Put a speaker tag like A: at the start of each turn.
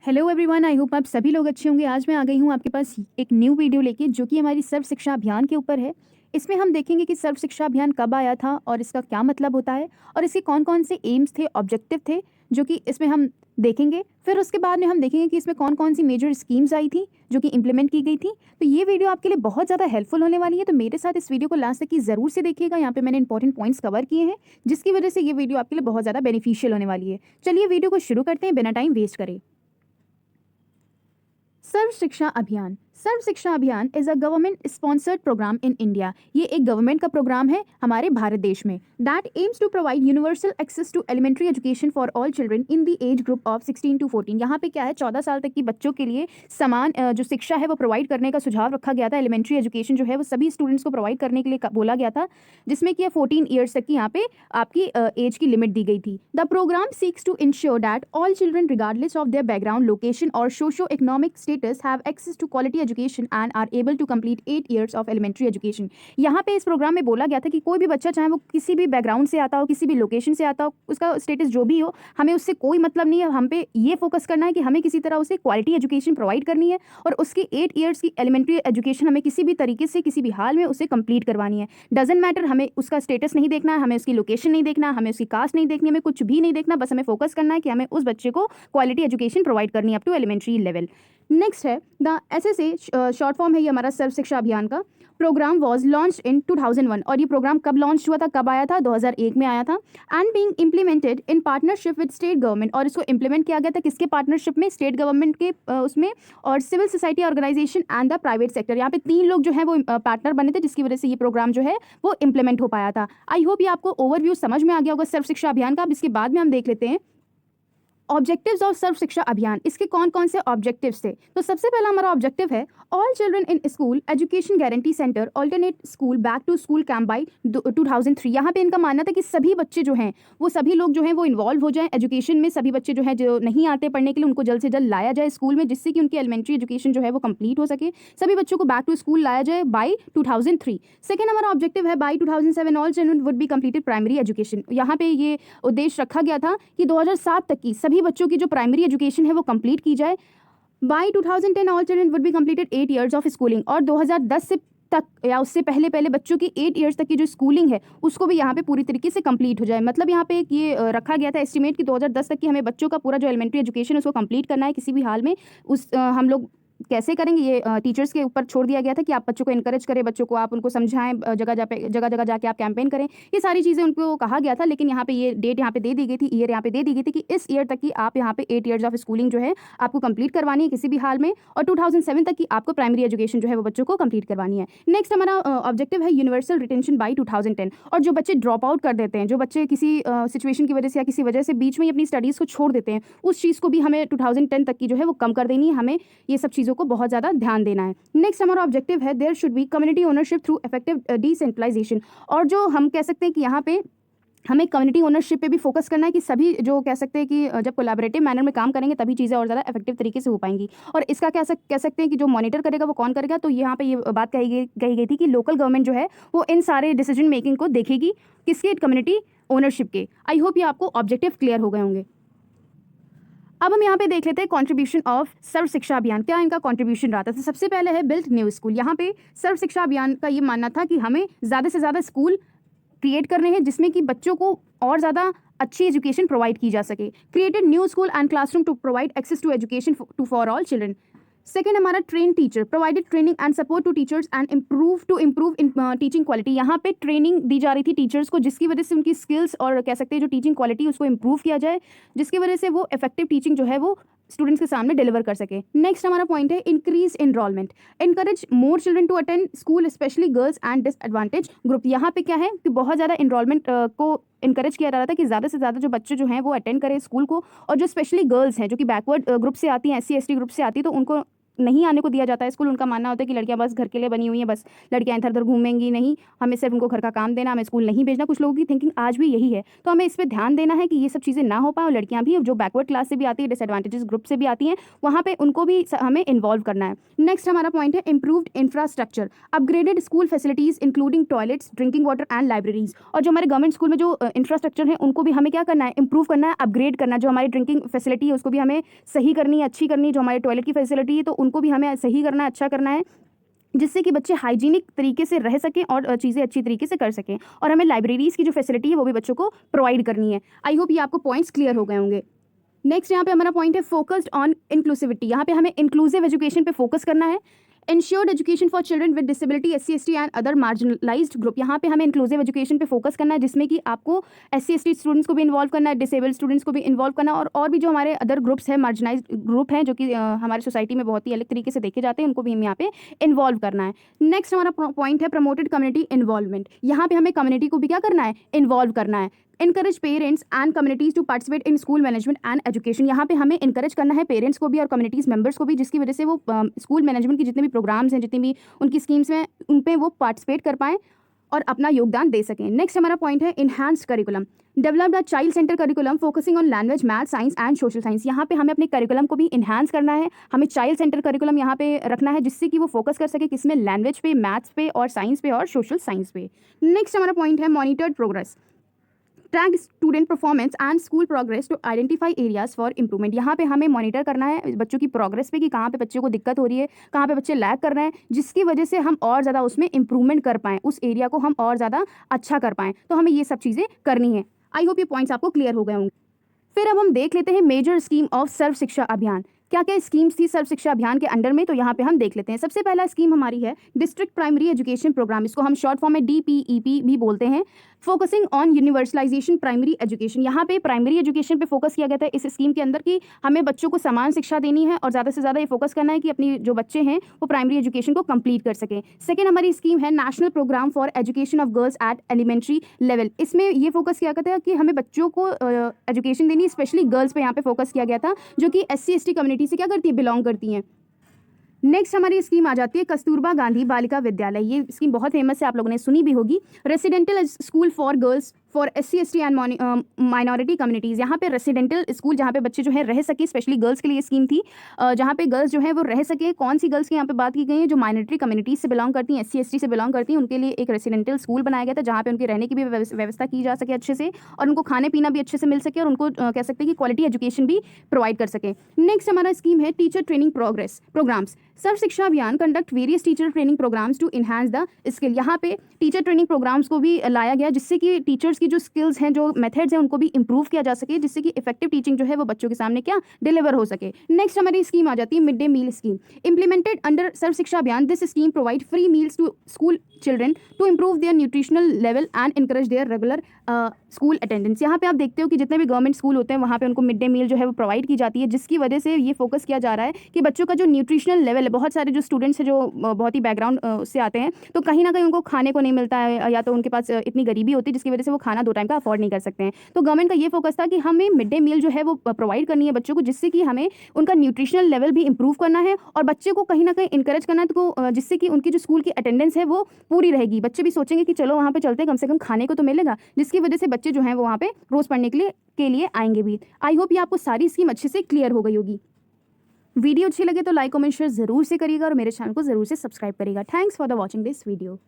A: Hello everyone, I hope आप सभी लोग अच्छे होंगे। आज मैं आ गई हूँ आपके पास एक न्यू वीडियो लेके, जो कि हमारी सर्व शिक्षा अभियान के ऊपर है। इसमें हम देखेंगे कि सर्व शिक्षा अभियान कब आया था और इसका क्या मतलब होता है और इसके कौन कौन से एम्स थे, ऑब्जेक्टिव थे, जो कि इसमें हम देखेंगे। फिर उसके बाद में हम देखेंगे कि इसमें कौन कौन सी मेजर स्कीम्स आई थी जो कि इम्प्लीमेंट की गई थी। तो ये वीडियो आपके लिए बहुत ज़्यादा हेल्पफुल होने वाली है, तो मेरे साथ इस वीडियो को लास्ट तक की ज़रूर से देखिएगा। यहाँ पे मैंने इंपॉर्टेंट पॉइंट्स कवर किए हैं, जिसकी वजह से ये वीडियो आपके लिए बहुत ज़्यादा बेनिफिशियल होने वाली है। चलिए वीडियो को शुरू करते हैं बिना टाइम वेस्ट करे। सर्व शिक्षा अभियान। Sarva Shiksha Abhiyan is a government sponsored programme in India. ये एक गवर्नमेंट का प्रोग्राम है हमारे भारत देश में। That aims to provide universal access to elementary education for all children in the age group of 16 to 14। यहाँ पे क्या है, 14 साल तक की बच्चों के लिए समान जो शिक्षा है वो प्रोवाइड करने का सुझाव रखा गया था। एलिमेंट्री एजुकेशन जो है वो सभी स्टूडेंट्स को प्रोवाइड करने के लिए बोला गया था, जिसमें कि 14 ईयर्स तक की यहाँ पे आपकी एज की लिमिट दी गई थी। The programme seeks to ensure that all children regardless of their background, location और socio economic status have access to quality education and are able to complete 8 years of elementary education. यहाँ पे इस programme में बोला गया था कि कोई भी बच्चा, चाहे वो किसी भी बैकग्राउंड से आता हो, किसी भी लोकेशन से आता हो, उसका स्टेटस जो भी हो, हमें उससे कोई मतलब नहीं है। हम पे ये फोकस करना है कि हमें किसी तरह उसे क्वालिटी एजुकेशन प्रोवाइड करनी है और उसकी 8 years की एलिमेंट्री एजुकेशन हमें किसी भी तरीके से, किसी भी हाल में उसे कंप्लीट करवानी है। डजेंट मैटर, हमें उसका स्टेटस नहीं देखना है, हमें उसकी लोकेशन नहीं देखना, हमें उसकी कास्ट नहीं देखनी, हमें कुछ भी नहीं देखना। बस हमें फोकस करना है कि हमें उस बच्चे को क्वालिटी एजुकेशन प्रोवाइड करनी है up to elementary level. Next है द SSA, शॉर्ट फॉर्म है ये हमारा सर्व शिक्षा अभियान का। Programme was launch in 2001। और ये प्रोग्राम कब लॉन्च हुआ था, कब आया था? 2001 में आया था। And being implemented in partnership with state government. और इसको इम्प्लीमेंट किया गया था किसके पार्टनरशिप में? स्टेट गवर्नमेंट के उसमें, और civil society organisation and the private sector. यहाँ पे 3 लोग जो है वो पार्टनर बने थे, जिसकी वजह से ये प्रोग्राम जो है वो इम्प्लीमेंट हो पाया था। आई होप ये आपको ओवरव्यू समझ में आ गया होगा सर्व शिक्षा अभियान का। अब इसके बाद में हम देख लेते हैं ऑब्जेक्टिव्स ऑफ सर्व शिक्षा अभियान। इसके कौन कौन से ऑब्जेक्टिव्स थे? तो सबसे पहला हमारा ऑब्जेक्टिव है all children in school education guarantee centre alternate school back to school camp by 2003। यहाँ पे इनका मानना था कि सभी बच्चे जो हैं, वो सभी लोग जो हैं वो इन्वॉल्व हो जाएं एजुकेशन में। सभी बच्चे जो हैं जो नहीं आते पढ़ने के लिए, उनको जल्द से जल्द लाया जाए स्कूल में, जिससे कि उनकी एलिमेंट्री एजुकेशन जो है वो कंप्लीट हो सके। सभी बच्चों को बैक टू स्कूल लाया जाए बाई 2003। सेकेंड हमारा ऑब्जेक्टिव है by 2007 all children would be completed primary education. यहाँ पे ये उद्देश्य रखा गया था कि 2007 तक की सभी बच्चों की जो प्राइमरी एजुकेशन है वो कंप्लीट की जाए। By 2010 all children would be completed 8 years of schooling. और 2010 से तक या उससे पहले पहले बच्चों की 8 years तक की जो स्कूलिंग है उसको भी यहाँ पे पूरी तरीके से कंप्लीट हो जाए। मतलब यहाँ पे एक ये रखा गया था एस्टिमेट कि 2010 तक की हमें बच्चों का पूरा जो एलिमेंट्री एजुकेशन है उसको कंप्लीट करना है किसी भी हाल में। उस हम लोग कैसे करेंगे, ये टीचर्स के ऊपर छोड़ दिया गया था कि आप बच्चों को इनकरेज करें, बच्चों को आप उनको समझाएं, जगह जगह जाके आप कैंपेन करें। ये सारी चीज़ें उनको कहा गया था, लेकिन यहाँ पे ये डेट यहाँ पे दे दी गई थी, ईयर यहाँ पे दे दी गई थी कि इस ईयर तक की आप यहाँ पे 8 years ऑफ स्कूलिंग जो है आपको कंप्लीट करवानी है किसी भी हाल में, और 2007 तक की आपको प्राइमरी एजुकेशन जो है वो बच्चों को कंप्लीट करवानी है। नेक्स्ट हमारा ऑब्जेक्टिव है यूनिवर्सल रिटेंशन बाई 2010। और जो बच्चे ड्रॉप आउट कर देते हैं, जो बच्चे किसी सिचुएशन की वजह से या किसी वजह से बीच में ही अपनी स्टडीज़ को छोड़ देते हैं, उस चीज़ को भी हमें 2010 तक की जो है वो कम कर देनी है। हमें ये सब चीज़ों को बहुत ज़्यादा ध्यान देना है। नेक्स्ट हमारा ऑब्जेक्टिव है there should be community ownership through effective decentralisation. और जो हम कह सकते हैं कि यहाँ पे हमें कम्युनिटी ओनरशिप पे भी फोकस करना है कि सभी जो कह सकते हैं कि जब कोलैबोरेटिव मैनर में काम करेंगे तभी चीज़ें और ज़्यादा इफेक्टिव तरीके से हो पाएंगी। और इसका कह सकते हैं कि जो मॉनिटर करेगा वो कौन करेगा? तो यहाँ पे ये बात कही गई थी कि लोकल गवर्नमेंट जो है वो इन सारे डिसीजन मेकिंग को देखेगी किसके? कम्युनिटी ओनरशिप के। आई होप ये आपको ऑब्जेक्टिव क्लियर हो गए होंगे। अब हम यहाँ पे देख लेते हैं कंट्रीब्यूशन ऑफ सर्व शिक्षा अभियान। क्या इनका कंट्रीब्यूशन रहा था? तो सबसे पहले है बिल्ड न्यू स्कूल। यहाँ पे सर्व शिक्षा अभियान का ये मानना था कि हमें ज़्यादा से ज़्यादा स्कूल क्रिएट करने हैं जिसमें कि बच्चों को और ज़्यादा अच्छी एजुकेशन प्रोवाइड की जा सके। Created new school and classroom to provide access to education to for all children. Second हमारा train teacher, provided training and support to teachers and improve in teaching quality. यहाँ पे ट्रेनिंग दी जा रही थी teachers को, जिसकी वजह से उनकी स्किल्स और कह सकते हैं जो टीचिंग क्वालिटी उसको इम्प्रूव किया जाए, जिसकी वजह से वो इफेक्टिव टीचिंग जो है वो स्टूडेंट्स के सामने डिलीवर कर सके। नेक्स्ट हमारा पॉइंट है increase enrolment, encourage more children to attend school specially girls and disadvantage group. यहाँ पे क्या है कि बहुत ज़्यादा एनरोलमेंट को इनकरेज किया जा रहा था कि ज़्यादा से ज़्यादा जो बच्चे जो हैं वो अटेंड करें स्कूल को, और जो स्पेशली गर्ल्स हैं जो कि बैकवर्ड ग्रुप से आती हैं, SC ST ग्रुप से आती है, तो उनको नहीं आने को दिया जाता है स्कूल। उनका मानना होता है कि लड़कियां बस घर के लिए बनी हुई हैं, बस लड़कियां इधर उधर घूमेंगी नहीं, हमें सिर्फ उनको घर का काम देना, हमें स्कूल नहीं भेजना। कुछ लोगों की थिंकिंग आज भी यही है। तो हमें इस पर ध्यान देना है कि ये सब चीज़ें ना हो पाए, और लड़कियां भी जो बैकवर्ड क्लास से भी आती है, डिसएडवांटेजेस ग्रुप से भी आती हैं, वहाँ पे उनको भी हमें इन्वॉल्व करना है। नेक्स्ट हमारा पॉइंट है improved infrastructure, upgraded school facilities including toilets, drinking water and libraries. और जो हमारे गवर्नमेंट स्कूल में जो इंफ्रास्ट्रक्चर है उनको भी हमें क्या करना है, इंप्रूव करना है, अपग्रेड करना है। जो हमारी ड्रिंकिंग फैसिलिटी है उसको भी हमें सही करनी है, अच्छी करनी है। जो हमारे टॉयलेट की फैसिलिटी है तो उनको भी हमें सही करना है, अच्छा करना है, जिससे कि बच्चे हाइजीनिक तरीके से रह सकें और चीज़ें अच्छी तरीके से कर सकें। और हमें लाइब्रेरीज़ की जो फैसिलिटी है वो भी बच्चों को प्रोवाइड करनी है। आई होप ये आपको पॉइंट्स क्लियर हो गए होंगे। नेक्स्ट यहाँ पे हमारा पॉइंट है फोकस्ड ऑन इंक्लूसिविटी। यहाँ पे हमें इंक्लूसिव एजुकेशन पे फोकस करना है। Insured education for children with disability, SC/ST and other marginalised group. यहाँ पे हमें इंक्लूसिव एजुकेशन पे फोकस करना है, जिसमें कि आपको SC/ST स्टूडेंट्स को भी इन्वॉल्व करना है, डिसेबल्ड स्टूडेंट्स को भी इन्वॉल्व करना है, और भी जो हमारे अदर ग्रुप्स हैं, मार्जिनाइज्ड ग्रुप हैं, जो कि हमारी सोसाइटी में बहुत ही अलग तरीके से देखे जाते हैं, उनको भी हमें यहाँ पे इन्वॉल्व करना है। नेक्स्ट हमारा पॉइंट है प्रमोटेड कम्युनिटी इन्वॉल्वमेंट। यहाँ पे हमें कम्युनिटी को भी क्या करना है, इन्वॉल्व करना है। encourage parents and communities to participate in school management and education। यहाँ पे हमें encourage करना है पेरेंट्स को भी और कम्युनिटीज़ मेंबर्स को भी, जिसकी वजह से वो स्कूल मैनेजमेंट की जितने भी प्रोग्राम्स हैं, जितनी भी उनकी स्कीम्स हैं, उन पे वो पार्टिसिपेट कर पाएँ और अपना योगदान दे सकें। नेक्स्ट हमारा पॉइंट है enhanced curriculum, developed a child centre curriculum focusing on language, math, science and social science. यहाँ पे हमें अपने करिकुलम को भी इन्हांस करना है, हमें चाइल्ड सेंटर करिकुलम यहाँ पे रखना है, जिससे कि वो फोकस कर सके किसमें, लैंग्वेज पे, मैथ्स पे और साइंस पे और सोशल साइंस पे। नेक्स्ट हमारा पॉइंट है monitored progress, track student performance and school progress to identify areas for improvement. यहाँ पे हमें मॉनिटर करना है बच्चों की प्रोग्रेस पे कि कहाँ पे बच्चों को दिक्कत हो रही है, कहाँ पे बच्चे लैग कर रहे हैं, जिसकी वजह से हम और ज़्यादा उसमें इंप्रूवमेंट कर पाएँ, उस एरिया को हम और ज़्यादा अच्छा कर पाएँ। तो हमें ये सब चीज़ें करनी है। आई होप ये पॉइंट्स आपको क्लियर हो गए होंगे। फिर अब हम देख लेते हैं मेजर स्कीम ऑफ सर्व शिक्षा अभियान। क्या क्या स्कीम्स थी सर्व शिक्षा अभियान के अंडर में, तो यहाँ पे हम देख लेते हैं। सबसे पहला स्कीम हमारी है डिस्ट्रिक्ट प्राइमरी एजुकेशन प्रोग्राम, इसको हम शॉर्ट फॉर्म में DPEP भी बोलते हैं। Focusing on universalization primary education, यहाँ पे प्राइमरी एजुकेशन पे फोकस किया गया था इस स्कीम के अंदर कि हमें बच्चों को समान शिक्षा देनी है और ज़्यादा से ज़्यादा ये फोकस करना है कि अपनी जो बच्चे हैं वो प्राइमरी एजुकेशन को कंप्लीट कर सकें। सेकेंड हमारी स्कीम है national programme for education of girls at elementary level. इसमें ये फोकस किया गया था कि हमें बच्चों को एजुकेशन देनी, स्पेशली गर्ल्स पे यहाँ पे फोकस किया गया था, जो कि SC/ST कम्युनिटी से क्या करती है, बिलोंग करती हैं। नेक्स्ट हमारी स्कीम आ जाती है कस्तूरबा गांधी बालिका विद्यालय। ये स्कीम बहुत फेमस है, आप लोगों ने सुनी भी होगी। Residential school for girls for SC/ST and minority communities. यहाँ पे रेसिडेंटल स्कूल जहाँ पे बच्चे जो है रह सके, स्पेशली गर्ल्स के लिए स्कीम थी, जहाँ पे गर्ल्स जो है वो रह सके। कौन सी गर्ल्स की यहाँ पे बात की गई है, जो माइनॉरिटी कम्युनिटीज़ से बिलोंग करती हैं, SC/ST से बिलोंग करती हैं, उनके लिए एक रेसिडेंटल स्कूल बनाया गया था, जहाँ पे उनके रहने की भी व्यवस्था की जा सके अच्छे से, और उनको खाने पीना भी अच्छे से मिल सके, और उनको कह सकते हैं कि क्वालिटी एजुकेशन भी प्रोवाइड कर सके। नेक्स्ट हमारा स्कीम है teacher training programmes. Sarva Shiksha Abhiyan conduct various teacher training programmes to enhance the skill. यहाँ पे टीचर ट्रेनिंग प्रोग्राम्स को भी लाया गया, जिससे कि टीचर्स की जो स्किल्स हैं, जो मेथड्स हैं, उनको भी इंप्रूव किया जा सके, जिससे कि इफेक्टिव टीचिंग जो है वो बच्चों के सामने क्या डिलीवर हो सके। नेक्स्ट हमारी स्कीम आ जाती है mid day meal scheme, implemented under Sarva Shiksha Abhiyan. This scheme provide free meals to school children to improve their nutritional level and encourage their regular school attendance. यहाँ पे आप देखते हो कि जितने भी गवर्नमेंट स्कूल होते हैं वहाँ पे उनको मिड डे मील जो है वो प्रोवाइड की जाती है, जिसकी वजह से ये फोकस किया जा रहा है कि बच्चों का जो न्यूट्रिशनल लेवल है, बहुत सारे जो स्टूडेंट्स हैं जो बहुत ही बैकग्राउंड से आते हैं, तो कहीं ना कहीं उनको खाने को नहीं मिलता है, या तो उनके पास इतनी गरीबी होती है जिसकी वजह से वो खाना 2 टाइम का अफोर्ड नहीं कर सकते हैं। तो गवर्नमेंट का ये फोकस था कि हमें मिड डे मील जो है वो प्रोवाइड करनी है बच्चों को, जिससे कि हमें उनका न्यूट्रिशनल लेवल भी इंप्रूव करना है और बच्चे को कहीं ना कहीं इंकरेज करना है, तो जिससे कि उनकी जो स्कूल की अटेंडेंस है वो पूरी रहेगी। बच्चे भी सोचेंगे कि चलो वहाँ पे चलते हैं, कम से कम खाने को तो मिलेगा, जिसकी वजह से बच्चे जो हैं वो वहाँ पे रोज़ पढ़ने के लिए आएंगे भी। आई होप ये आपको सारी स्कीम अच्छे से क्लियर हो गई होगी। वीडियो अच्छी लगे तो लाइक कमेंट शेयर जरूर से करिएगा और मेरे चैनल को जरूर से सब्सक्राइब करिएगा। Thanks for the watching this video.